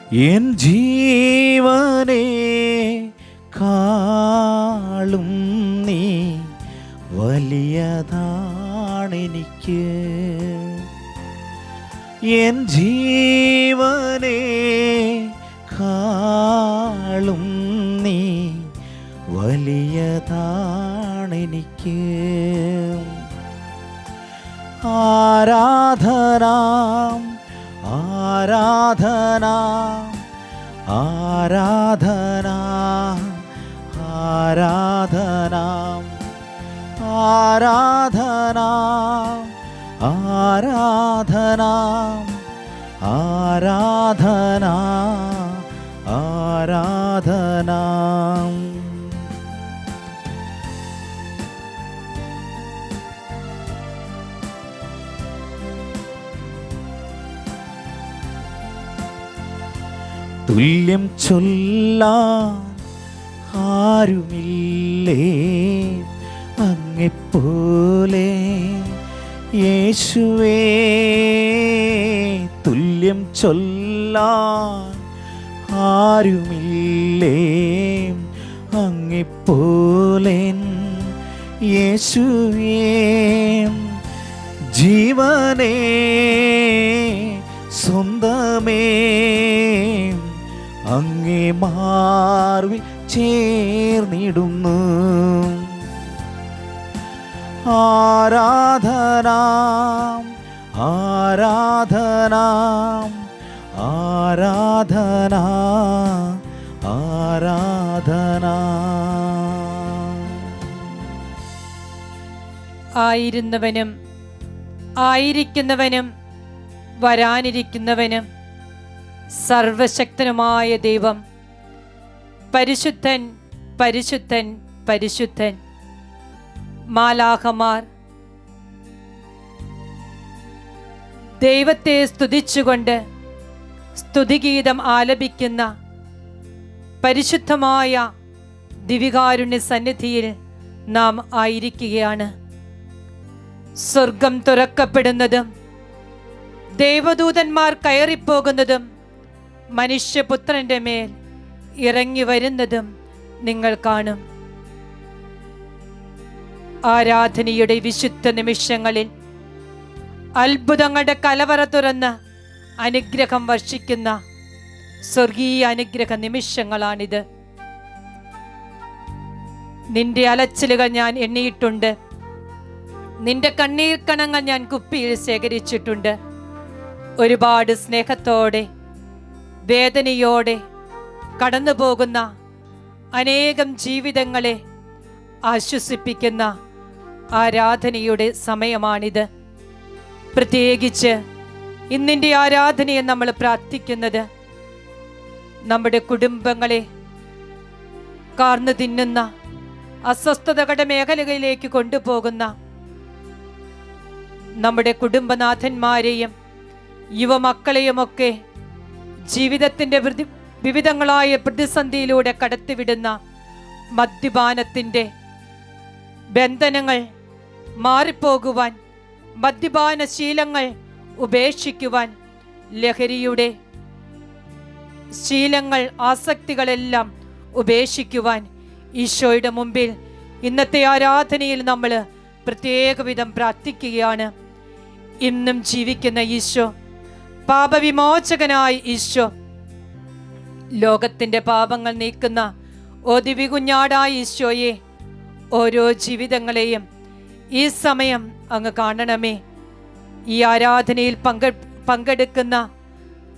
N ജീവനെ കാളും നീ വലിയതാണെനിക്ക്. N ജീവനെ കാളും നീ വലിയതാണെനിക്ക്. ആരാധന ആരാധന ആരാധന ആരാധന ആരാധന ആരാധന ആരാധന ആരാധന. തുല്യം ചൊല്ലാൻ ആരുമില്ലേ അങ്ങെപ്പോലെ യേശുവേ. തുല്യം ചൊല്ലാൻ ആരുമില്ലേ അങ്ങെപ്പോലെ യേശുവേ. ജീവനേ സ്വന്തമേ അങ്ങേ മാർവിൽ ചേർന്നിടുന്നു. ആരാധന ആരാധന ആരാധന ആരാധന. ആയിരുന്നവനും ആയിരിക്കുന്നവനും വരാനിരിക്കുന്നവനും സർവശക്തനുമായ ദൈവം പരിശുദ്ധൻ പരിശുദ്ധൻ പരിശുദ്ധൻ. മാലാഖമാർ ദൈവത്തെ സ്തുതിച്ചുകൊണ്ട് സ്തുതിഗീതം ആലപിക്കുന്ന പരിശുദ്ധമായ ദിവികാരുണ്യ സന്നിധിയിൽ നാം ആയിരിക്കുകയാണ്. സ്വർഗം തുറക്കപ്പെടുന്നതും ദേവദൂതന്മാർ കയറിപ്പോകുന്നതും മനുഷ്യപുത്രന്റെ മേൽ ഇറങ്ങി വരുന്നതും നിങ്ങൾ കാണും. ആരാധനയുടെ വിശുദ്ധ നിമിഷങ്ങളിൽ അത്ഭുതങ്ങളുടെ കലവറ തുറന്ന് അനുഗ്രഹം വർഷിക്കുന്ന സ്വർഗീയ അനുഗ്രഹ നിമിഷങ്ങളാണിത്. നിന്റെ അലച്ചിലുകൾ ഞാൻ എണ്ണിയിട്ടുണ്ട്, നിന്റെ കണ്ണീർ കണങ്ങൾ ഞാൻ കുപ്പിയിൽ ശേഖരിച്ചിട്ടുണ്ട്. ഒരുപാട് സ്നേഹത്തോടെ വേദനയോടെ കടന്നു പോകുന്ന അനേകം ജീവിതങ്ങളെ ആശ്വസിപ്പിക്കുന്ന ആരാധനയുടെ സമയമാണിത്. പ്രത്യേകിച്ച് ഇന്നിൻ്റെ ആരാധനയെ നമ്മൾ പ്രാർത്ഥിക്കുന്നത് നമ്മുടെ കുടുംബങ്ങളെ കാർന്നു തിന്നുന്ന അസ്വസ്ഥതകളുടെ മേഖലകളിലേക്ക് കൊണ്ടുപോകുന്ന നമ്മുടെ കുടുംബനാഥന്മാരെയും യുവമക്കളെയുമൊക്കെ ജീവിതത്തിൻ്റെ വിവിധങ്ങളായ പ്രതിസന്ധിയിലൂടെ കടത്തിവിടുന്ന മദ്യപാനത്തിൻ്റെ ബന്ധനങ്ങൾ മാറിപ്പോകുവാൻ, മദ്യപാന ശീലങ്ങൾ ഉപേക്ഷിക്കുവാൻ, ലഹരിയുടെ ശീലങ്ങൾ ആസക്തികളെല്ലാം ഉപേക്ഷിക്കുവാൻ ഈശോയുടെ മുമ്പിൽ ഇന്നത്തെ ആരാധനയിൽ നമ്മൾ പ്രത്യേക വിധം പ്രാർത്ഥിക്കുകയാണ്. ഇന്നും ജീവിക്കുന്ന ഈശോ, പാപവിമോചകനായ ഈശോ, ലോകത്തിൻ്റെ പാപങ്ങൾ നീക്കുന്ന ഒതിവികുഞ്ഞാടായ ഈശോയെ, ഓരോ ജീവിതങ്ങളെയും ഈ സമയം അങ്ങ് കാണണമേ. ഈ ആരാധനയിൽ പങ്കെടുക്കുന്ന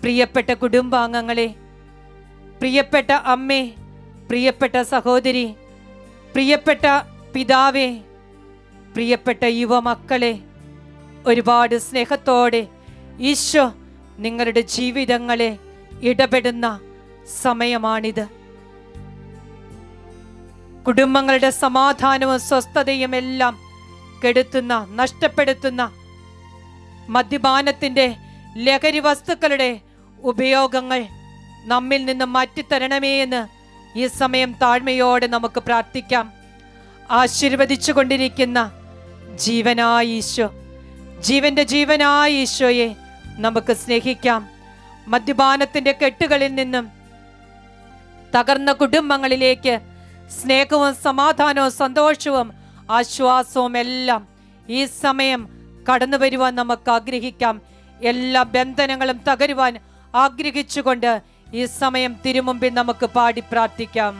പ്രിയപ്പെട്ട കുടുംബാംഗങ്ങളെ, പ്രിയപ്പെട്ട അമ്മേ, പ്രിയപ്പെട്ട സഹോദരി, പ്രിയപ്പെട്ട പിതാവേ, പ്രിയപ്പെട്ട യുവമക്കളെ, ഒരുപാട് സ്നേഹത്തോടെ ഈശോ നിങ്ങളുടെ ജീവിതങ്ങളെ ഇടപെടുന്ന സമയമാണിത്. കുടുംബങ്ങളുടെ സമാധാനവും സ്വസ്ഥതയും എല്ലാം കെടുത്തുന്ന, നഷ്ടപ്പെടുത്തുന്ന മദ്യപാനത്തിൻ്റെ ലഹരി വസ്തുക്കളുടെ ഉപയോഗങ്ങൾ നമ്മിൽ നിന്ന് മാറ്റിത്തരണമേ എന്ന് ഈ സമയം താഴ്മയോടെ നമുക്ക് പ്രാർത്ഥിക്കാം. ആശീർവദിച്ചു കൊണ്ടിരിക്കുന്ന ജീവനായ ഈശോ, ജീവന്റെ ജീവനായ ഈശോയെ നമുക്ക് സ്നേഹിക്കാം. മദ്യപാനത്തിന്റെ കെട്ടുകളിൽ നിന്നും തകർന്ന കുടുംബങ്ങളിലേക്ക് സ്നേഹവും സമാധാനവും സന്തോഷവും ആശ്വാസവും എല്ലാം ഈ സമയം കടന്നു വരുവാൻ നമുക്ക് ആഗ്രഹിക്കാം. എല്ലാ ബന്ധനങ്ങളും തകരുവാൻ ആഗ്രഹിച്ചുകൊണ്ട് ഈ സമയം തിരുമുമ്പിൽ നമുക്ക് പാടി പ്രാർത്ഥിക്കാം.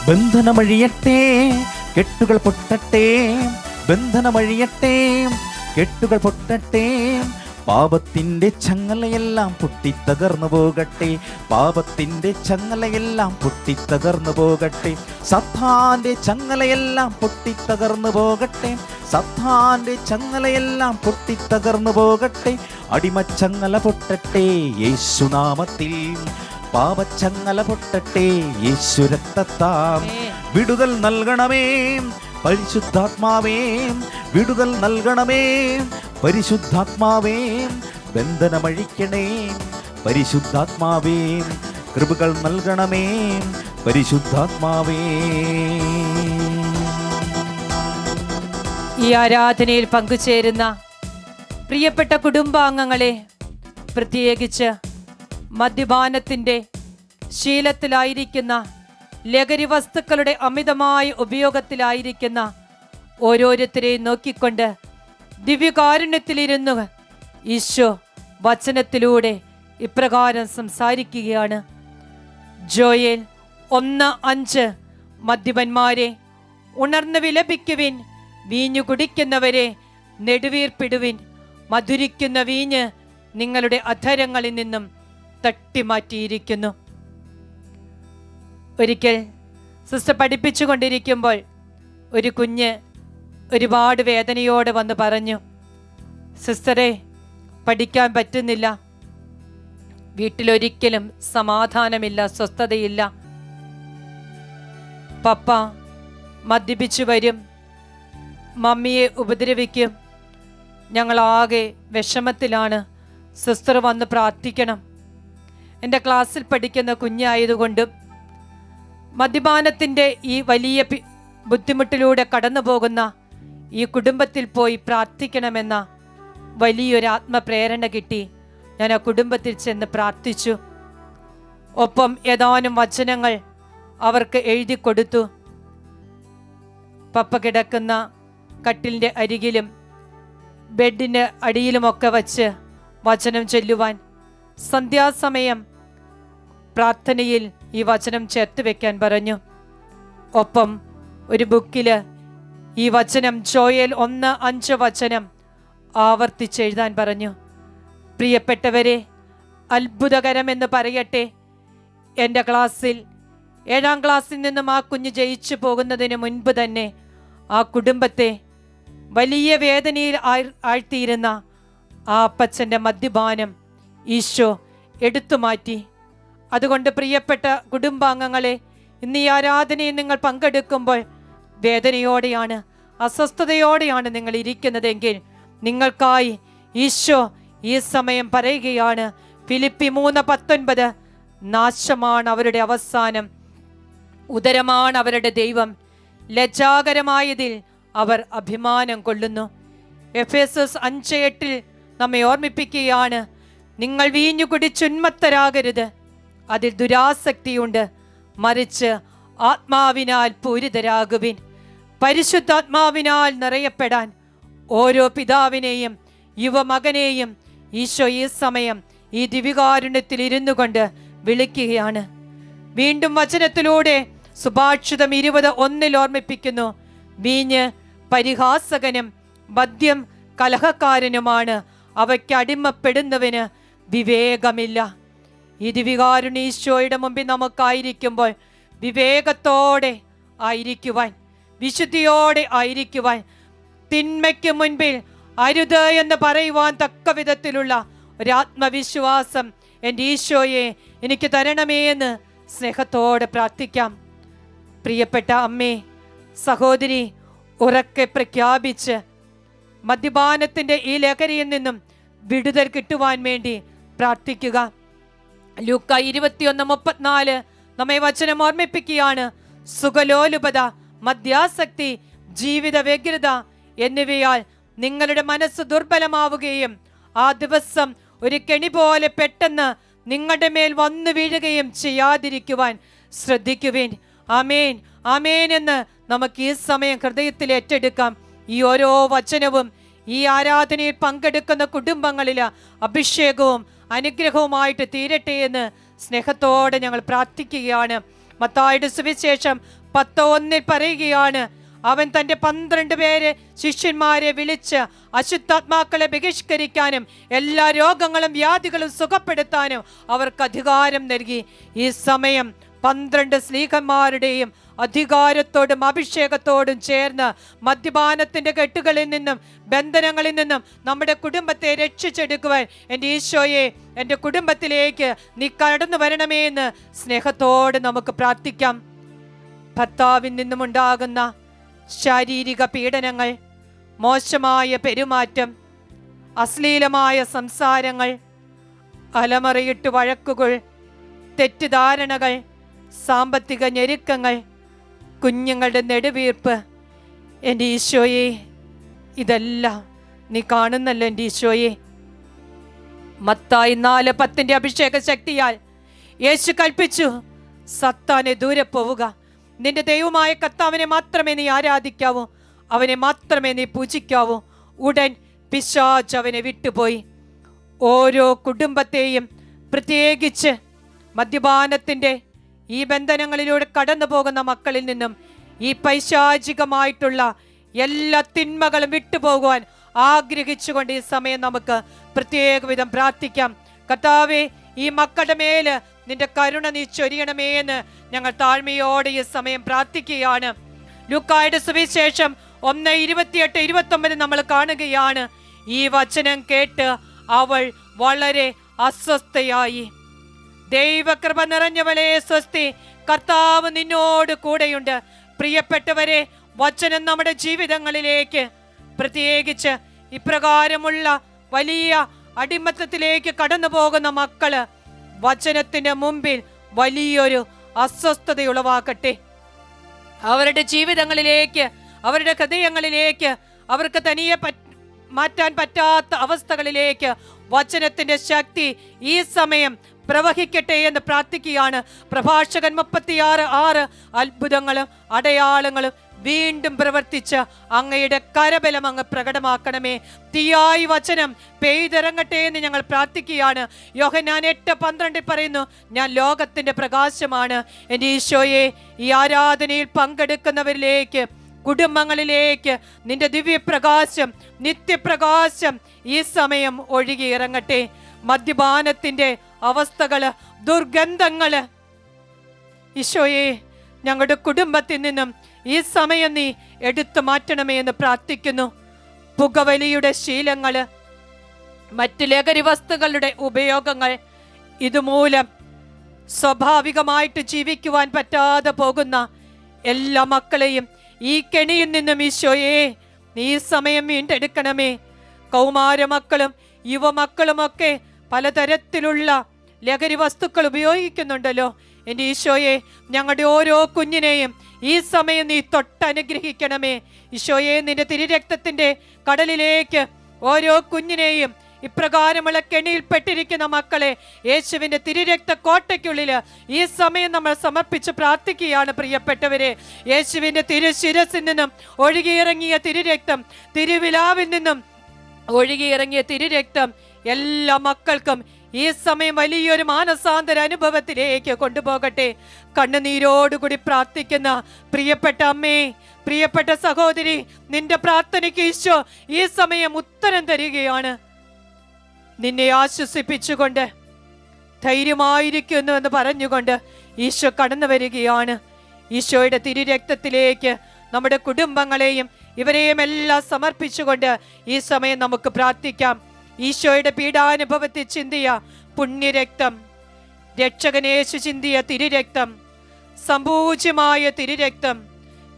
ബന്ധനമഴിയട്ടെ, കെട്ടുകൾ പൊട്ടട്ടെ, ബന്ധനമഴിയട്ടെ, കെട്ടുകൾ പൊട്ടട്ടെ, പാപത്തിന്റെ ചങ്ങലയെല്ലാം പൊട്ടിത്തകർന്നു പോകട്ടെ, പാപത്തിന്റെ ചങ്ങലയെല്ലാം പൊട്ടിത്തകർന്നു പോകട്ടെ, സത്താന്റെ ചങ്ങലയെല്ലാം പൊട്ടിത്തകർന്നു പോകട്ടെ, സത്താന്റെ ചങ്ങലയെല്ലാം പൊട്ടിത്തകർന്നു പോകട്ടെ, അടിമച്ചങ്ങല പൊട്ടട്ടെ യേശുനാമത്തിൽ, പാപച്ചങ്ങല പൊട്ടട്ടെ യേശു രക്തത്താൽ, വിടുതൽ നൽകണമേ പരിശുദ്ധാത്മാവേ, വിടുതൽ നൽകണമേ പരിശുദ്ധാത്മാവേ, ബന്ധനമഴിക്കണേ പരിശുദ്ധാത്മാവേ, കൃപകൾ നൽകണമേ പരിശുദ്ധാത്മാവേ. ഈ ആരാധനയിൽ പങ്കുചേരുന്ന പ്രിയപ്പെട്ട കുടുംബാംഗങ്ങളെ, പ്രത്യേകിച്ച് മദ്യപാനത്തിൻ്റെ ശീലത്തിലായിരിക്കുന്ന, ലഹരി വസ്തുക്കളുടെ അമിതമായ ഉപയോഗത്തിലായിരിക്കുന്ന ഓരോരുത്തരെയും നോക്കിക്കൊണ്ട് ദിവ്യകാരുണ്യത്തിലിരുന്ന് ഈശോ വചനത്തിലൂടെ ഇപ്രകാരം സംസാരിക്കുകയാണ്. ജോയേൽ 1:5 മദ്യപന്മാരെ ഉണർന്ന് വിലപിക്കുവിൻ, വീഞ്ഞു കുടിക്കുന്നവരെ നെടുവീർപ്പിടുവിൻ, മധുരിക്കുന്ന വീഞ്ഞ് നിങ്ങളുടെ അധരങ്ങളിൽ നിന്നും തട്ടിമാറ്റിയിരിക്കുന്നു. ഒരിക്കൽ സിസ്റ്റർ പഠിപ്പിച്ചു കൊണ്ടിരിക്കുമ്പോൾ ഒരു കുഞ്ഞ് ഒരുപാട് വേദനയോടെ വന്ന് പറഞ്ഞു, സിസ്റ്ററെ പഠിക്കാൻ പറ്റുന്നില്ല, വീട്ടിലൊരിക്കലും സമാധാനമില്ല, സ്വസ്ഥതയില്ല, പപ്പ മദ്യപിച്ചു വരും, മമ്മിയെ ഉപദ്രവിക്കും, ഞങ്ങളാകെ വിഷമത്തിലാണ്, സിസ്റ്റർ വന്ന് പ്രാർത്ഥിക്കണം. എൻ്റെ ക്ലാസ്സിൽ പഠിക്കുന്ന കുഞ്ഞായതുകൊണ്ടും മദ്യപാനത്തിൻ്റെ ഈ വലിയ ബുദ്ധിമുട്ടിലൂടെ കടന്നു പോകുന്ന ഈ കുടുംബത്തിൽ പോയി പ്രാർത്ഥിക്കണമെന്ന വലിയൊരു ആത്മപ്രേരണ കിട്ടി. ഞാൻ ആ കുടുംബത്തിൽ ചെന്ന് പ്രാർത്ഥിച്ചു. ഒപ്പം ഏതാനും വചനങ്ങൾ അവർക്ക് എഴുതി കൊടുത്തു. പപ്പ കിടക്കുന്ന കട്ടിലിൻ്റെ അരികിലും ബെഡിൻ്റെ അടിയിലുമൊക്കെ വച്ച് വചനം ചൊല്ലുവാൻ, സന്ധ്യാസമയം പ്രാർത്ഥനയിൽ ഈ വചനം ചേർത്ത് വെക്കാൻ പറഞ്ഞു. ഒപ്പം ഒരു ബുക്കിൽ ഈ വചനം, ജോയേൽ 1:5 വചനം ആവർത്തിച്ചെഴുതാൻ പറഞ്ഞു. പ്രിയപ്പെട്ടവരെ, അത്ഭുതകരമെന്ന് പറയട്ടെ, എൻ്റെ ക്ലാസ്സിൽ 7ാം ക്ലാസ്സിൽ നിന്നും ആ കുഞ്ഞ് ജയിച്ചു പോകുന്നതിന് മുൻപ് തന്നെ ആ കുടുംബത്തെ വലിയ വേദനയിൽ ആഴ്ത്തിയിരുന്ന ആ അപ്പച്ചൻ്റെ മദ്യപാനം ഈശോ എടുത്തു മാറ്റി. അതുകൊണ്ട് പ്രിയപ്പെട്ട കുടുംബാംഗങ്ങളെ, ഇന്ന് ഈ ആരാധനയിൽ നിങ്ങൾ പങ്കെടുക്കുമ്പോൾ വേദനയോടെയാണ്, അസ്വസ്ഥതയോടെയാണ് നിങ്ങൾ ഇരിക്കുന്നതെങ്കിൽ നിങ്ങൾക്കായി ഈശോ ഈ സമയം പറയുകയാണ്. ഫിലിപ്പി 3:19, നാശമാണ് അവരുടെ അവസാനം, ഉദരമാണ് അവരുടെ ദൈവം, ലജ്ജാകരമായതിൽ അവർ അഭിമാനം കൊള്ളുന്നു. എഫേസസ് 5:8 നമ്മെ ഓർമ്മിപ്പിക്കുകയാണ്, നിങ്ങൾ വീഞ്ഞു കുടിച്ചുന്മത്തരാകരുത്, അതിൽ ദുരാസക്തിയുണ്ട്, മറിച്ച് ആത്മാവിനാൽ പൂരിതരാകുവിൻ. പരിശുദ്ധാത്മാവിനാൽ നിറയപ്പെടാൻ ഓരോ പിതാവിനെയും യുവമകനെയും ഈശോ ഈ സമയം ഈ ദിവ്യകാരുണ്യത്തിൽ ഇരുന്നു കൊണ്ട് വിളിക്കുകയാണ്. വീണ്ടും വചനത്തിലൂടെ സുഭാഷിതം 20:1 ഓർമ്മിപ്പിക്കുന്നു, വീഞ്ഞ് പരിഹാസകനും മദ്യം കലഹക്കാരനുമാണ്, അവയ്ക്ക് അടിമപ്പെടുന്നവന് വിവേകമില്ല. ഈ ദിവ്യകാരുണ്യ ഈശോയുടെ മുമ്പിൽ നമുക്കായിരിക്കുമ്പോൾ വിവേകത്തോടെ ആയിരിക്കുവാൻ, വിശുദ്ധിയോടെ ആയിരിക്കുവാൻ, തിന്മയ്ക്ക് മുൻപിൽ അരുത് എന്ന് പറയുവാൻ തക്ക വിധത്തിലുള്ള ഒരാത്മവിശ്വാസം എൻ്റെ ഈശോയെ എനിക്ക് തരണമേ എന്ന് സ്നേഹത്തോടെ പ്രാർത്ഥിക്കാം. പ്രിയപ്പെട്ട അമ്മേ, സഹോദരി, ഉറക്കെ പ്രഖ്യാപിച്ച് മദ്യപാനത്തിൻ്റെ ഈ ലഹരിയിൽ നിന്നും വിടുതൽ കിട്ടുവാൻ വേണ്ടി പ്രാർത്ഥിക്കുക. ലൂക്ക 21:34 നമ്മെ വചനം ഓർമ്മിപ്പിക്കുകയാണ്. സുഖലോലുപത, മദ്യാസക്തി, ജീവിത വ്യഗ്രത എന്നിവയാൽ നിങ്ങളുടെ മനസ്സ് ദുർബലമാവുകയും ആ ദിവസം ഒരു കെണി പോലെ പെട്ടെന്ന് നിങ്ങളുടെ മേൽ വന്നു വീഴുകയും ചെയ്യാതിരിക്കുവാൻ ശ്രദ്ധിക്കുവിൻ. ആമേൻ, ആമേൻ എന്ന് നമുക്ക് ഈ സമയം ഹൃദയത്തിൽ ഏറ്റെടുക്കാം. ഈ ഓരോ വചനവും ഈ ആരാധനയിൽ പങ്കെടുക്കുന്ന കുടുംബങ്ങളിൽ അഭിഷേകവും അനുഗ്രഹവുമായിട്ട് തീരട്ടെ എന്ന് സ്നേഹത്തോടെ ഞങ്ങൾ പ്രാർത്ഥിക്കുകയാണ്. മത്തായിയുടെ സുവിശേഷം 10:1 പറയുകയാണ്, അവൻ തൻ്റെ 12 പേരെ ശിഷ്യന്മാരെ വിളിച്ച് അശുദ്ധാത്മാക്കളെ ബഹിഷ്കരിക്കാനും എല്ലാ രോഗങ്ങളും വ്യാധികളും സുഖപ്പെടുത്താനും അവർക്ക് അധികാരം നൽകി. ഈ സമയം 12 സ്ലീഹന്മാരുടെയും അധികാരത്തോടും അഭിഷേകത്തോടും ചേർന്ന് മദ്യപാനത്തിന്റെ കെട്ടുകളിൽ നിന്നും ബന്ധനങ്ങളിൽ നിന്നും നമ്മുടെ കുടുംബത്തെ രക്ഷിച്ചെടുക്കുവാൻ എൻ്റെ ഈശോയെ എൻ്റെ കുടുംബത്തിലേക്ക് നീ കടന്നു വരണമേ എന്ന് സ്നേഹത്തോടെ നമുക്ക് പ്രാർത്ഥിക്കാം. ഭർത്താവിൽ നിന്നും ഉണ്ടാകുന്ന ശാരീരിക പീഡനങ്ങൾ, മോശമായ പെരുമാറ്റം, അശ്ലീലമായ സംസാരങ്ങൾ, അലമറയിട്ട് വഴക്കുകൾ, തെറ്റിദ്ധാരണകൾ, സാമ്പത്തിക ഞെരുക്കങ്ങൾ, കുഞ്ഞുങ്ങളുടെ നെടുവീർപ്പ്, എൻ്റെ ഈശോയെ ഇതെല്ലാം നീ കാണുന്നല്ലോ എൻ്റെ ഈശോയെ. മത്തായി 4:10 അഭിഷേക ശക്തിയാൽ യേശു കൽപ്പിച്ചു, സത്താനെ ദൂരെ പോവുക, നിന്റെ ദൈവമായ കർത്താവിനെ മാത്രമേ നീ ആരാധിക്കാവൂ, അവനെ മാത്രമേ നീ പൂജിക്കാവൂ. ഉടൻ പിശാച് അവനെ വിട്ടുപോയി. ഓരോ കുടുംബത്തെയും, പ്രത്യേകിച്ച് മദ്യപാനത്തിൻ്റെ ഈ ബന്ധനങ്ങളിലൂടെ കടന്നു പോകുന്ന മക്കളിൽ നിന്നും ഈ പൈശാചികമായിട്ടുള്ള എല്ലാ തിന്മകളും വിട്ടുപോകുവാൻ ആഗ്രഹിച്ചുകൊണ്ട് ഈ സമയം നമുക്ക് പ്രത്യേക വിധം പ്രാർത്ഥിക്കാം. കർത്താവേ, ഈ മക്കളുടെ മേല് നിന്റെ കരുണ നീ ചൊരിയണമേ എന്ന് ഞങ്ങൾ താഴ്മയോടെ ഈ സമയം പ്രാർത്ഥിക്കുകയാണ്. ലൂക്കായുടെ സുവിശേഷം 1:28-29 നമ്മൾ കാണുകയാണ്. ഈ വചനം കേട്ട് അവൾ വളരെ അസ്വസ്ഥയായി. ദൈവകൃപ നിറഞ്ഞവളെ സ്വസ്തി, കർത്താവ് നിന്നോട് കൂടെയുണ്ട്. പ്രിയപ്പെട്ടവരെ, വചനം നമ്മുടെ ജീവിതങ്ങളിലേക്ക്, പ്രത്യേകിച്ച് ഇപ്രകാരമുള്ള വലിയ അടിമത്തത്തിലേക്ക് കടന്നു പോകുന്ന മക്കള് വചനത്തിന്റെ മുമ്പിൽ വലിയൊരു അസ്വസ്ഥതയുളവാക്കട്ടെ. അവരുടെ ജീവിതങ്ങളിലേക്ക്, അവരുടെ ഹൃദയങ്ങളിലേക്ക്, അവർക്ക് തനിയെ മാറ്റാൻ പറ്റാത്ത അവസ്ഥകളിലേക്ക് വചനത്തിന്റെ ശക്തി ഈ സമയം പ്രവഹിക്കട്ടെ എന്ന് പ്രാർത്ഥിക്കുകയാണ്. പ്രഭാഷകൻ 36:6 അത്ഭുതങ്ങളും അടയാളങ്ങളും വീണ്ടും പ്രവർത്തിച്ച് അങ്ങയുടെ കരബലം അങ്ങ് പ്രകടമാക്കണമേ. തീയായി വചനം പെയ്തിറങ്ങട്ടെ എന്ന് ഞങ്ങൾ പ്രാർത്ഥിക്കുകയാണ്. യോഹന്നാൻ 8:12 പറയുന്നു, ഞാൻ ലോകത്തിന്റെ പ്രകാശമാണ്. എൻ്റെ ഈശോയെ, ഈ ആരാധനയിൽ പങ്കെടുക്കുന്നവരിലേക്ക്, കുടുംബങ്ങളിലേക്ക് നിന്റെ ദിവ്യപ്രകാശം, നിത്യപ്രകാശം ഈ സമയം ഒഴുകി ഇറങ്ങട്ടെ. മദ്യപാനത്തിന്റെ അവസ്ഥകള്, ദുർഗന്ധങ്ങള് ഈശോയെ ഞങ്ങളുടെ കുടുംബത്തിൽ നിന്നും ഈ സമയം നീ എടുത്തു മാറ്റണമേ എന്ന് പ്രാർത്ഥിക്കുന്നു. പുകവലിയുടെ ശീലങ്ങള്, മറ്റ് ലഹരി വസ്തുക്കളുടെ ഉപയോഗങ്ങൾ, ഇതുമൂലം സ്വാഭാവികമായിട്ട് ജീവിക്കുവാൻ പറ്റാതെ പോകുന്ന എല്ലാ മക്കളെയും ഈ കെണിയിൽ നിന്നും ഈശോയെ നീ സമയം വീണ്ടെടുക്കണമേ. കൗമാരമക്കളും യുവമക്കളുമൊക്കെ പലതരത്തിലുള്ള ലഹരി വസ്തുക്കൾ ഉപയോഗിക്കുന്നുണ്ടല്ലോ. എൻ്റെ ഈശോയെ, ഞങ്ങളുടെ ഓരോ കുഞ്ഞിനെയും ഈ സമയം നീ തൊട്ടനുഗ്രഹിക്കണമേ. ഈശോയെ, നിന്റെ തിരുരക്തത്തിന്റെ കടലിലേക്ക് ഓരോ കുഞ്ഞിനെയും, ഇപ്രകാരമുള്ള കെണിയിൽപ്പെട്ടിരിക്കുന്ന മക്കളെ യേശുവിന്റെ തിരുരക്ത കോട്ടയ്ക്കുള്ളില് ഈ സമയം നമ്മൾ സമർപ്പിച്ച് പ്രാർത്ഥിക്കുകയാണ്. പ്രിയപ്പെട്ടവരെ, യേശുവിന്റെ തിരുശിരസിൽ നിന്നും ഒഴുകിയിറങ്ങിയ തിരുരക്തം, തിരുവിലാവിൽ നിന്നും ഒഴുകിയിറങ്ങിയ തിരുരക്തം എല്ലാ മക്കൾക്കും ഈ സമയം വലിയൊരു മാനസാന്തര അനുഭവത്തിലേക്ക് കൊണ്ടുപോകട്ടെ. കണ്ണുനീരോടുകൂടി പ്രാർത്ഥിക്കുന്ന പ്രിയപ്പെട്ട അമ്മേ, പ്രിയപ്പെട്ട സഹോദരി, നിന്റെ പ്രാർത്ഥനയ്ക്ക് ഈശോ ഈ സമയം ഉത്തരം തരികയാണ്. നിന്നെ ആശ്വസിപ്പിച്ചുകൊണ്ട്, ധൈര്യമായിരിക്കുന്നു എന്ന് പറഞ്ഞുകൊണ്ട് ഈശോ കടന്നു വരികയാണ്. ഈശോയുടെ തിരുരക്തത്തിലേക്ക് നമ്മുടെ കുടുംബങ്ങളെയും ഇവരെയും എല്ലാം സമർപ്പിച്ചുകൊണ്ട് ഈ സമയം നമുക്ക് പ്രാർത്ഥിക്കാം. ഈശോയുടെ പീഡാനുഭവത്തിൽ ചിന്തിയ പുണ്യരക്തം, രക്ഷകനേശു ചിന്തിയ തിരുരക്തം, സംപൂജ്യമായ തിരുരക്തം,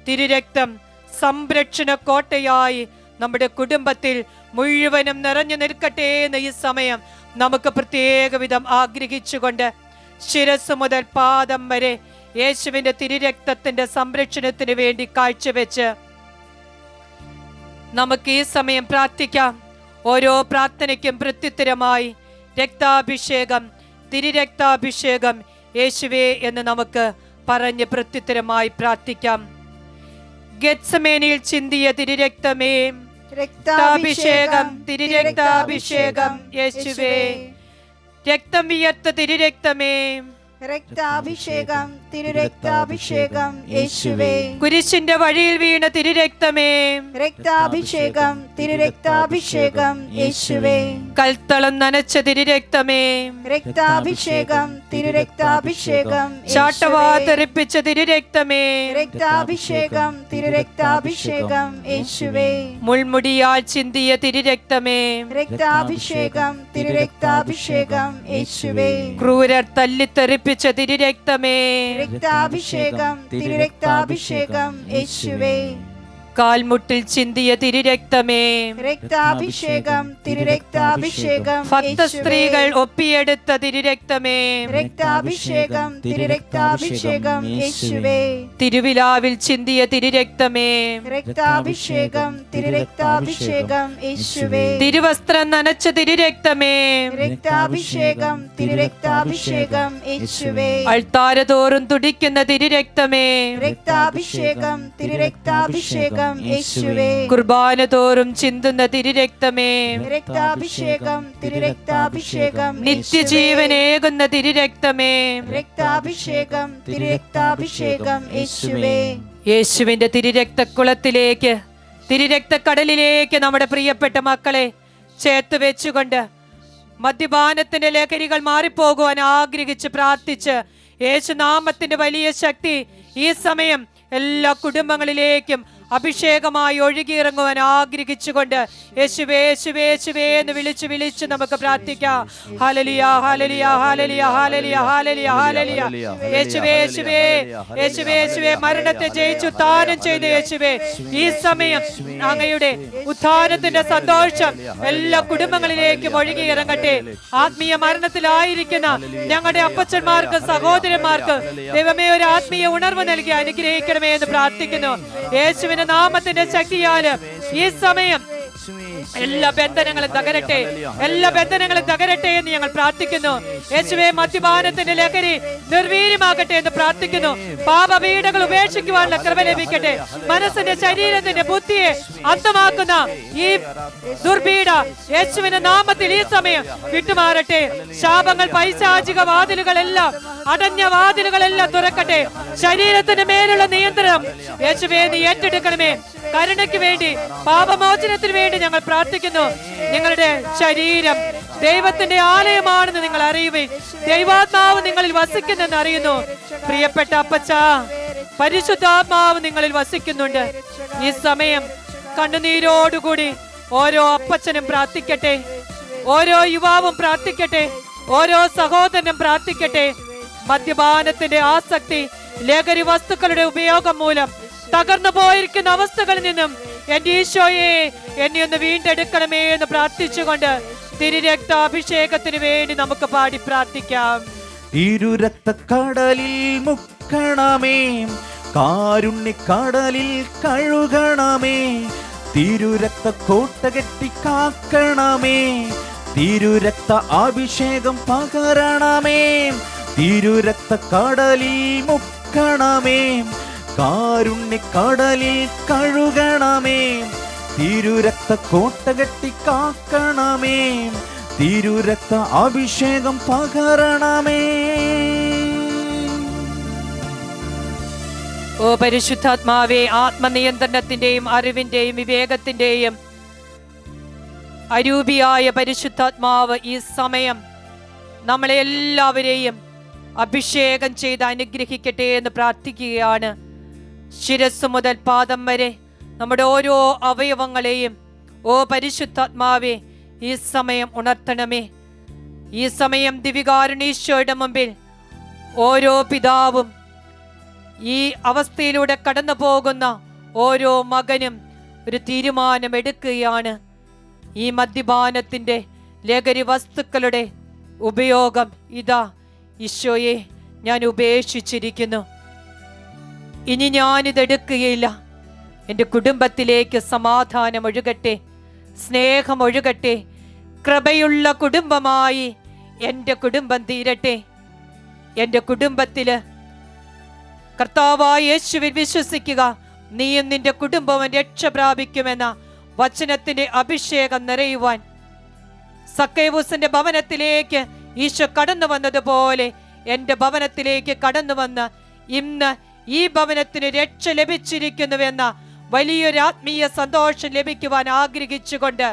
തിരുരക്തം സംരക്ഷണ കോട്ടയായി നമ്മുടെ കുടുംബത്തിൽ മുഴുവനും നിറഞ്ഞു നിൽക്കട്ടെ എന്ന് ഈ സമയം നമുക്ക് പ്രത്യേക വിധം ആഗ്രഹിച്ചുകൊണ്ട് ശിരസ് മുതൽ പാദം വരെ യേശുവിന്റെ തിരുരക്തത്തിന്റെ സംരക്ഷണത്തിന് വേണ്ടി കാഴ്ചവെച്ച് നമുക്ക് ഈ സമയം പ്രാർത്ഥിക്കാം. ഓരോ പ്രാർത്ഥനയ്ക്കും പ്രത്യുത്തരമായി രക്താഭിഷേകം, തിരുരക്താഭിഷേകം യേശുവേ എന്ന് നമുക്ക് പറഞ്ഞ് പ്രത്യുത്തരമായി പ്രാർത്ഥിക്കാം. ഗെത്സമേനിൽ ചിന്തിയ തിരുരക്തമേ, രക്താഭിഷേകം, തിരുരക്താഭിഷേകം യേശുവേ. രക്തം വിയർത്ത തിരുരക്തമേ, രക്താഭിഷേകം, തിരുരക്താഭിഷേകം യേശുവേ. കുരിശിന്റെ വഴിയിൽ വീണ തിരുരക്തമേ, രക്താഭിഷേകം, തിരുരക്താഭിഷേകം യേശുവേ. കൽത്തളം നനച്ച തിരുരക്തമേ, രക്താഭിഷേകം, തിരുരക്താഭിഷേകം ചാട്ടവാ തെറിപ്പിച്ച തിരുരക്തമേ, രക്താഭിഷേകം, തിരുരക്താഭിഷേകം യേശുവേ. മുൾമുടിയാൽ ചിന്തിയ തിരുരക്തമേ, രക്താഭിഷേകം, തിരുരക്താഭിഷേകം യേശുവേ. ക്രൂരർ തല്ലിത്തെറിപ്പിച്ച തിരുരക്തമേ, രക്താഭിഷേകം, തിരുരക്താഭിഷേകം യേശുവേ. കാൽമുട്ടിൽ ചിന്തിയ തിരുരക്തമേ, രക്താഭിഷേകം, തിരുരക്താഭിഷേകം ഭക്ത സ്ത്രീകൾ ഒപ്പിയെടുത്ത തിരുരക്തമേ, രക്താഭിഷേകം, തിരുരക്താഭിഷേകം യേശുവേ. തിരുവിലാവിൽ ചിന്തിയ തിരുരക്തമേ, രക്താഭിഷേകം, തിരുരക്താഭിഷേകം യേശുവേ. തിരുവസ്ത്രം നനച്ച തിരുരക്തമേ, രക്താഭിഷേകം, തിരുരക്താഭിഷേകം യേശുവേ. അൾത്താരതോറും തുടിക്കുന്ന തിരുരക്തമേ, രക്താഭിഷേകം, തിരുരക്താഭിഷേകം യേശുവേ. കുർബാന തോറും ചിന്തുന്ന തിരുരക്തമേ, രക്താഭിഷേകം, തിരുരക്താഭിഷേകം നിത്യജീവനേകുന്ന തിരുരക്തമേ, രക്താഭിഷേകം, തിരുരക്താഭിഷേകം യേശുവേ. യേശുവിന്റെ തിരുരക്തക്കുളത്തിലേക്ക്, തിരുരക്തക്കടലിലേക്ക് നമ്മുടെ പ്രിയപ്പെട്ട മക്കളെ ചേർത്ത് വെച്ചുകൊണ്ട് മദ്യപാനത്തിന്റെ ലഹരികൾ മാറിപ്പോകുവാൻ ആഗ്രഹിച്ച് പ്രാർത്ഥിച്ച് യേശുനാമത്തിന്റെ വലിയ ശക്തി ഈ സമയം എല്ലാ കുടുംബങ്ങളിലേക്കും അഭിഷേകമായി ഒഴുകിയിറങ്ങുവാൻ ആഗ്രഹിച്ചുകൊണ്ട് യേശുവേ യേശുവേ യേശുവേ എന്ന് വിളിച്ച് വിളിച്ച് നമുക്ക് പ്രാർത്ഥിക്കാം. Hallelujah hallelujah hallelujah hallelujah hallelujah hallelujah. യേശുവേ യേശുവേ യേശുവേ യേശുവേ, മരണത്തെ ജയിച്ചു ഉത്ഥാനം ചെയ്ത യേശുവേ, ഈ സമയം അങ്ങയുടെ ഉത്ഥാനത്തിന്റെ സന്തോഷം എല്ലാ കുടുംബങ്ങളിലേക്കും ഒഴുകിയിറങ്ങട്ടെ. ആത്മീയ മരണത്തിലായിരിക്കുന്ന ഞങ്ങളുടെ അപ്പച്ചന്മാർക്ക്, സഹോദരന്മാർക്ക് ദൈവമേ ഒരു ആത്മീയ ഉണർവ് നൽകി അനുഗ്രഹിക്കണമേ എന്ന് പ്രാർത്ഥിക്കുന്നു. യേശുവിന്റെ നാമത്തിന്റെ ശക്തിയാല് ഈ സമയം എല്ലാ ബന്ധനങ്ങളും തകരട്ടെ, എല്ലാ ബന്ധനങ്ങളും തകരട്ടെ എന്ന് ഞങ്ങൾ പ്രാർത്ഥിക്കുന്നു. യേശുവേ, മദ്യപാനത്തിന്റെ ലഹരി നിർവീര്യമാകട്ടെ എന്ന് പ്രാർത്ഥിക്കുന്നു. പാപപീഡകൾ ഉപേക്ഷിക്കുവാനുള്ള കൃപ ലഭിക്കട്ടെ. മനസ്സിന്റെ, ശരീരത്തിന്റെ, ബുദ്ധിയെ അന്തമാക്കുന്ന ഈ ദുർപീഡ യേശുവിന്റെ നാമത്തിൽ ഈ സമയം വിട്ടുമാറട്ടെ. ശാപങ്ങൾ, പൈശാചിക വാതിലുകളെല്ലാം, അടഞ്ഞ വാതിലുകളെല്ലാം തുറക്കട്ടെ. ശരീരത്തിന് മേലുള്ള നിയന്ത്രണം യേശുവേ നീ ഏറ്റെടുക്കണമേ. കരുണയ്ക്ക് വേണ്ടി, പാപമോചനത്തിന് വേണ്ടി ഞങ്ങൾ പ്രാർത്ഥിക്കുന്നു. നിങ്ങളുടെ ശരീരം ദൈവത്തിന്റെ ആലയമാണെന്ന് നിങ്ങൾ അറിയുകയും ദൈവാത്മാവ് നിങ്ങളിൽ വസിക്കുന്നെന്ന് അറിയുന്നു. പ്രിയപ്പെട്ട അപ്പച്ച, പരിശുദ്ധാത്മാവ് നിങ്ങളിൽ വസിക്കുന്നുണ്ട്. ഈ സമയം കണ്ണുനീരോടുകൂടി ഓരോ അപ്പച്ചനും പ്രാർത്ഥിക്കട്ടെ, ഓരോ യുവാവും പ്രാർത്ഥിക്കട്ടെ, ഓരോ സഹോദരനും പ്രാർത്ഥിക്കട്ടെ. മദ്യപാനത്തിന്റെ ആസക്തി, ലഹരി വസ്തുക്കളുടെ ഉപയോഗം മൂലം തകർന്നു പോയിരിക്കുന്ന അവസ്ഥകളിൽ നിന്നും എന്റെ ഈശോയെ എന്നെ ഒന്ന് വീണ്ടെടുക്കണമേ എന്ന് പ്രാർത്ഥിച്ചുകൊണ്ട് തിരുരക്താഭിഷേകത്തിന് വേണ്ടി നമുക്ക് പാടി പ്രാർത്ഥിക്കാം. തിരുരക്തക്കടലിൽ മുക്കണമേ, കാരുണ്യക്കടലിൽ കഴുകണമേ, തിരുരക്ത കോട്ട കെട്ടി കാക്കണമേ, തിരുരക്ത അഭിഷേകം പകരണമേ, തിരുരക്തക്കടലിൽ മുക്കണമേ, കാരുണ്യക്കടലിൽ കഴുകണമേ, തിരുരക്ത കോട്ട കെട്ടി കാക്കണമേ, തിരുരക്ത അഭിഷേകം പകരണമേ. ഓ പരിശുദ്ധാത്മാവേ, ആത്മനിയന്ത്രണത്തിന്റെയും അറിവിന്റെയും വിവേകത്തിന്റെയും അരൂപിയായ പരിശുദ്ധാത്മാവ് ഈ സമയം നമ്മളെ എല്ലാവരെയും അഭിഷേകം ചെയ്ത് അനുഗ്രഹിക്കട്ടെ എന്ന് പ്രാർത്ഥിക്കുകയാണ്. ശിരസ് മുതൽ പാദം വരെ നമ്മുടെ ഓരോ അവയവങ്ങളെയും ഓ പരിശുദ്ധാത്മാവേ ഈ സമയം ഉണർത്തണമേ. ഈ സമയം ദിവികാരുണീശോയുടെ മുമ്പിൽ ഓരോ പിതാവും, ഈ അവസ്ഥയിലൂടെ കടന്നു പോകുന്ന ഓരോ മകനും ഒരു തീരുമാനമെടുക്കുകയാണ്. ഈ മദ്യപാനത്തിന്റെ, ലഹരി വസ്തുക്കളുടെ ഉപയോഗം ഇതാ ഈശോയെ, ഞാൻ ഉപേക്ഷിച്ചിരിക്കുന്നു. ഇനി ഞാനിതെടുക്കുകയില്ല. എൻ്റെ കുടുംബത്തിലേക്ക് സമാധാനം ഒഴുകട്ടെ, സ്നേഹം ഒഴുകട്ടെ, കൃപയുള്ള കുടുംബമായി എൻ്റെ കുടുംബം തീരട്ടെ. എൻ്റെ കുടുംബത്തില് കർത്താവായ യേശുവിൽ വിശ്വസിക്കുക, നീയും നിന്റെ കുടുംബവും രക്ഷ പ്രാപിക്കുമെന്ന വചനത്തിന്റെ അഭിഷേകം നിറയുവാൻ സക്കേവൂസിന്റെ ഭവനത്തിലേക്ക് ഈശോ കടന്നു വന്നതുപോലെ എൻ്റെ ഭവനത്തിലേക്ക് കടന്നു വന്ന് ഇന്ന് ഈ ഭവനത്തിന് രക്ഷ ലഭിച്ചിരിക്കുന്നുവെന്ന വലിയൊരു ആത്മീയ സന്തോഷം ലഭിക്കുവാൻ ആഗ്രഹിച്ചുകൊണ്ട്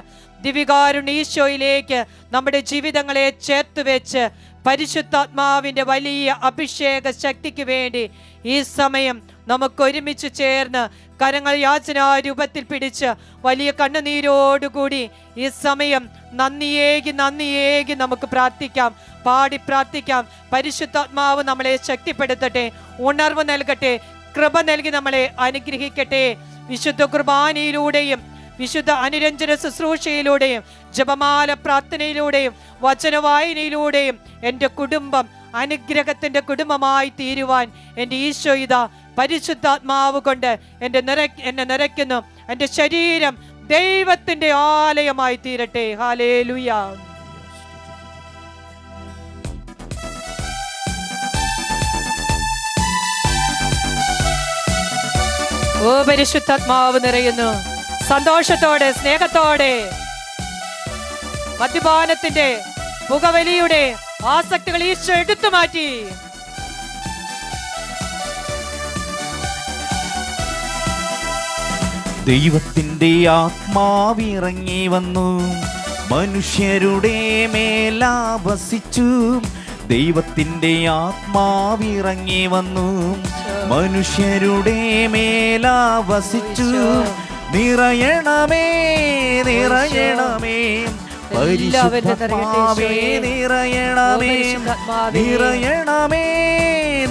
ദിവികാരുണ്യ ഈശോയിലേക്ക് നമ്മുടെ ജീവിതങ്ങളെ ചേർത്ത് വെച്ച് പരിശുദ്ധാത്മാവിന്റെ വലിയ അഭിഷേക ശക്തിക്ക് വേണ്ടി ഈ സമയം നമുക്ക് ഒരുമിച്ച് ചേർന്ന് കരങ്ങൾ യാചനാ രൂപത്തിൽ പിടിച്ച് വലിയ കണ്ണുനീരോടുകൂടി ഈ സമയം നന്ദിയേകി നമുക്ക് പ്രാർത്ഥിക്കാം, പാടി പ്രാർത്ഥിക്കാം. പരിശുദ്ധാത്മാവ് നമ്മളെ ശക്തിപ്പെടുത്തട്ടെ, ഉണർവ് നൽകട്ടെ, കൃപ നൽകി നമ്മളെ അനുഗ്രഹിക്കട്ടെ. വിശുദ്ധ കുർബാനയിലൂടെയും വിശുദ്ധ അനുരഞ്ജന ശുശ്രൂഷയിലൂടെയും ജപമാല പ്രാർത്ഥനയിലൂടെയും വചനവായനയിലൂടെയും എൻ്റെ കുടുംബം അനുഗ്രഹത്തിന്റെ കുടുംബമായി തീരുവാൻ എൻ്റെ ഈശോ ഇതാ പരിശുദ്ധാത്മാവ് കൊണ്ട് എന്നെ നിറയ്ക്കുന്നു. എൻ്റെ ശരീരം ദൈവത്തിന്റെ ആലയമായി തീരട്ടെ. ഹല്ലേലൂയ. ഓ പരിശുദ്ധാത്മാവ് നിറയുന്നു സന്തോഷത്തോടെ, സ്നേഹത്തോടെ. മദ്യപാനത്തിന്റെ പുകവലിയുടെ ആസക്തികൾ ഈശോ എടുത്തു മാറ്റി. ദൈവത്തിന്റെ ആത്മാവിറങ്ങി വന്നു, മനുഷ്യരുടെ മേലാവസിച്ചു. ദൈവത്തിന്റെ ആത്മാവിറങ്ങി വന്നു, മനുഷ്യരുടെ മേലാവസിച്ചു. നിറയണമേ നിറയണമേ പരിശുദ്ധാത്മാവേ, നിറയണമേ നിറയണമേ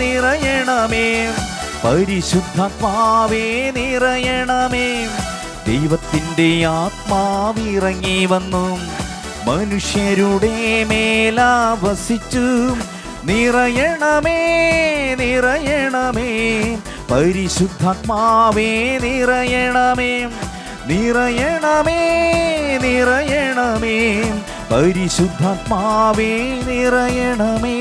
നിറയണമേ പരിശുദ്ധാത്മാവേ, നിറയണമേ. ദൈവത്തിന്റെ ആത്മാവിറങ്ങി വന്നു, മനുഷ്യരുടെ മേലാവസിച്ചു. നിറയണമേ നിറയണമേ പരിശുദ്ധാത്മാവേ, നിറയണമേ നിറയണമേ നിറയണമേ പരിശുദ്ധാത്മാവേ, നിറയണമേ.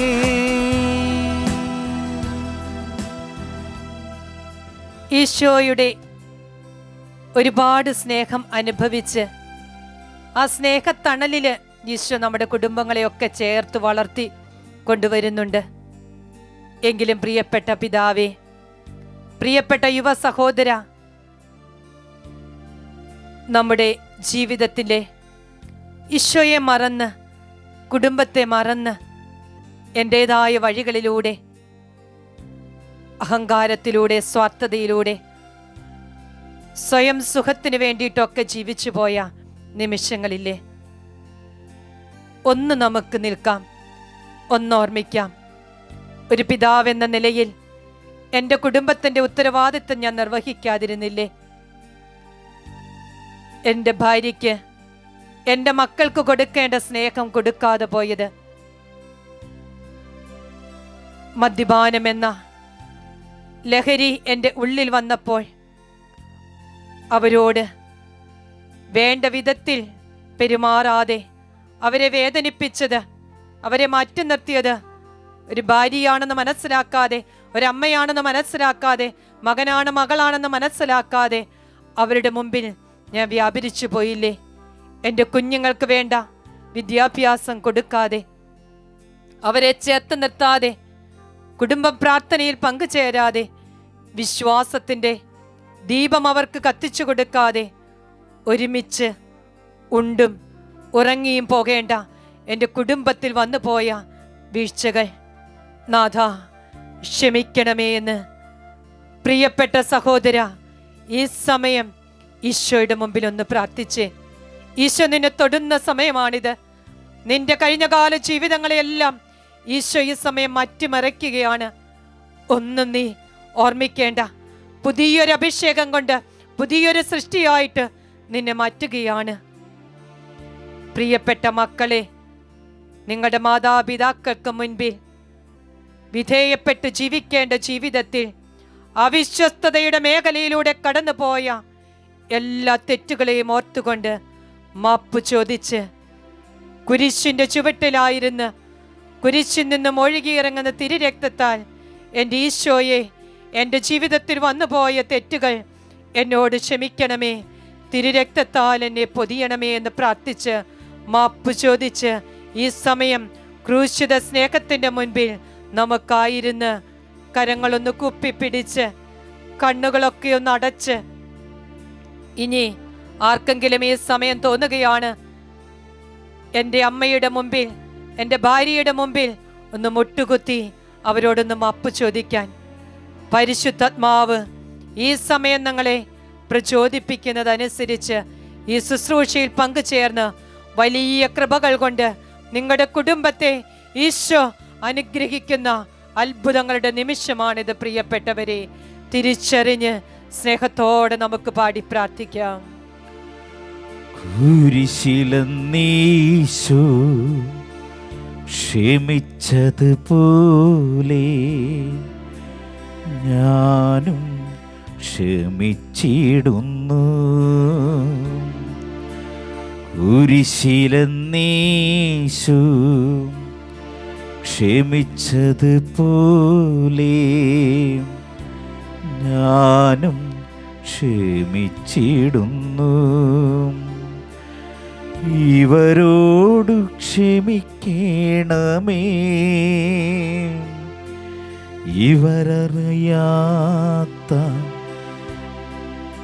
ഈശോയുടെ ഒരുപാട് സ്നേഹം അനുഭവിച്ച് ആ സ്നേഹത്തണലില് ഈശോ നമ്മുടെ കുടുംബങ്ങളെയൊക്കെ ചേർത്ത് വളർത്തി കൊണ്ടുവരുന്നുണ്ട്. എങ്കിലും പ്രിയപ്പെട്ട പിതാവേ, പ്രിയപ്പെട്ട യുവ സഹോദര, നമ്മുടെ ജീവിതത്തിലെ ഈശോയെ മറന്ന്, കുടുംബത്തെ മറന്ന് എൻ്റെതായ വഴികളിലൂടെ, അഹങ്കാരത്തിലൂടെ, സ്വാർത്ഥതയിലൂടെ, സ്വയം സുഖത്തിന് വേണ്ടിയിട്ടൊക്കെ ജീവിച്ചു പോയ നിമിഷങ്ങളില്ലേ? ഒന്ന് നമുക്ക് നിൽക്കാം, ഒന്നോർമ്മിക്കാം. ഒരു പിതാവെന്ന നിലയിൽ എൻ്റെ കുടുംബത്തിൻ്റെ ഉത്തരവാദിത്വം ഞാൻ നിർവഹിക്കാതിരുന്നില്ലേ? എൻ്റെ ഭാര്യയ്ക്ക്, എൻ്റെ മക്കൾക്ക് കൊടുക്കേണ്ട സ്നേഹം കൊടുക്കാതെ പോയത്? മദ്യപാനമെന്ന ലഹരി എൻ്റെ ഉള്ളിൽ വന്നപ്പോൾ അവരോട് വേണ്ട വിധത്തിൽ പെരുമാറാതെ അവരെ വേദനിപ്പിച്ചത്, അവരെ മാറ്റി നിർത്തിയത് ഒരു ഭാര്യയാണെന്ന് മനസ്സിലാക്കാതെ, ഒരമ്മയാണെന്ന് മനസ്സിലാക്കാതെ, മകനാണ് മകളാണെന്ന് മനസ്സിലാക്കാതെ അവരുടെ മുമ്പിൽ ഞാൻ വ്യാപരിച്ചു പോയില്ലേ? എൻ്റെ കുഞ്ഞുങ്ങൾക്ക് വേണ്ട വിദ്യാഭ്യാസം കൊടുക്കാതെ, അവരെ ചേർത്ത് നിർത്താതെ, കുടുംബ പ്രാർത്ഥനയിൽ പങ്കുചേരാതെ, വിശ്വാസത്തിൻ്റെ ദീപം അവർക്ക് കത്തിച്ചു കൊടുക്കാതെ, ഒരുമിച്ച് ഉണ്ടും ഉറങ്ങിയും പോകേണ്ട എൻ്റെ കുടുംബത്തിൽ വന്നു പോയ വീഴ്ചകൾ നാഥ ക്ഷമിക്കണമേ എന്ന് പ്രിയപ്പെട്ട സഹോദര ഈ സമയം ഈശോയുടെ മുമ്പിൽ ഒന്ന് പ്രാർത്ഥിച്ചേ. ഈശോ നിന്നെ തൊടുന്ന സമയമാണിത്. നിന്റെ കഴിഞ്ഞകാല ജീവിതങ്ങളെയെല്ലാം ഈശോ ഈ സമയം മാറ്റിമറിക്കുകയാണ്. ഒന്നും നീ ഓർമ്മിക്കേണ്ട. പുതിയൊരു അഭിഷേകം കൊണ്ട് പുതിയൊരു സൃഷ്ടിയായിട്ട് നിന്നെ മാറ്റുകയാണ്. പ്രിയപ്പെട്ട മക്കളെ, നിങ്ങളുടെ മാതാപിതാക്കൾക്ക് മുൻപിൽ വിധേയപ്പെട്ട് ജീവിക്കേണ്ട ജീവിതത്തിൽ അവിശ്വസ്തതയുടെ മേഖലയിലൂടെ കടന്നുപോയ എല്ലാ തെറ്റുകളെയും ഓർത്തുകൊണ്ട് മാപ്പ് ചോദിച്ച് കുരിശിന്റെ ചുവട്ടിലായിരുന്ന് കുരിശിൽ നിന്നും ഒഴുകിയിറങ്ങുന്ന തിരുരക്തത്താൽ എൻ്റെ ഈശോയെ, എൻ്റെ ജീവിതത്തിൽ വന്നുപോയ തെറ്റുകൾ എന്നോട് ക്ഷമിക്കണമേ, തിരുരക്തത്താൽ എന്നെ പൊതിയണമേ എന്ന് പ്രാർത്ഥിച്ച് മാപ്പ് ചോദിച്ച് ഈ സമയം ക്രൂശിത സ്നേഹത്തിൻ്റെ മുൻപിൽ നമുക്കായിരുന്ന് കരങ്ങളൊന്ന് കുപ്പിപ്പിടിച്ച് കണ്ണുകളൊക്കെ ഒന്ന് അടച്ച്, ഇനി ആർക്കെങ്കിലും ഈ സമയം തോന്നുകയാണ് എൻ്റെ അമ്മയുടെ മുമ്പിൽ, എൻ്റെ ഭാര്യയുടെ മുമ്പിൽ ഒന്ന് മുട്ടുകുത്തി അവരോടൊന്ന് മാപ്പ് ചോദിക്കാൻ, പരിശുദ്ധാത്മാവ് ഈ സമയം ഞങ്ങളെ പ്രചോദിപ്പിക്കുന്നതനുസരിച്ച് ഈ ശുശ്രൂഷയിൽ പങ്കുചേർന്ന് വലിയ കൃപകൾ കൊണ്ട് നിങ്ങളുടെ കുടുംബത്തെ ഈശോ അനുഗ്രഹിക്കുന്ന അത്ഭുതങ്ങളുടെ നിമിഷമാണിത്. പ്രിയപ്പെട്ടവരെ, തിരിച്ചറിഞ്ഞ് സ്നേഹത്തോടെ നമുക്ക് പാടി പ്രാർത്ഥിക്കാം. കുരിശിലന്നീശോ ക്ഷമിച്ചതുപോലെ ഞാനും ക്ഷമിച്ചിടുന്നു. കുരിശിലന്നീശോ ക്ഷമിച്ചതുപോലെ ഞാനും ക്ഷമിച്ചിടുന്നു. ഇവരോടു ക്ഷമിക്കണമേ, ഇവരറിയാത്ത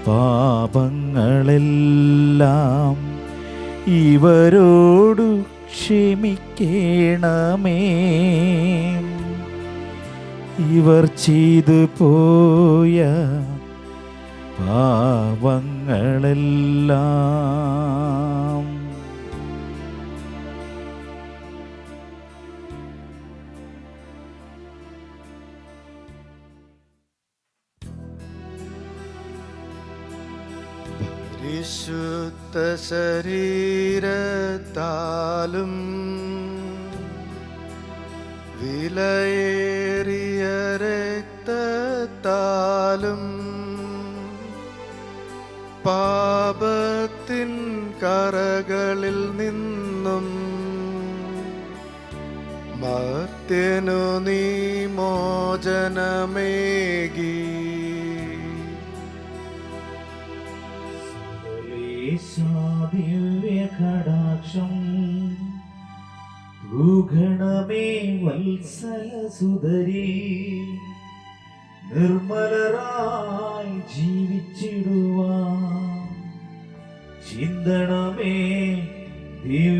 പാപങ്ങളെല്ലാം ഇവരോടു ക്ഷമിക്കണമേ. ഇവർ ചെയ്തു പോയ പാപങ്ങളെല്ലാം. വിശുദ്ധ ശരീരത്താലും വിലയേറിയ രക്തത്താലും പാപത്തിൻ കറകളിൽ നിന്നും മർത്യനു നീ മോചനമേകി. ദിവ്യകടാക്ഷം ഭൂഗണമേ വത്സലസുതരേ, നിർമ്മലരായി ജീവിച്ചിടുവാൻ ചിന്തണമേ ദിവ്യ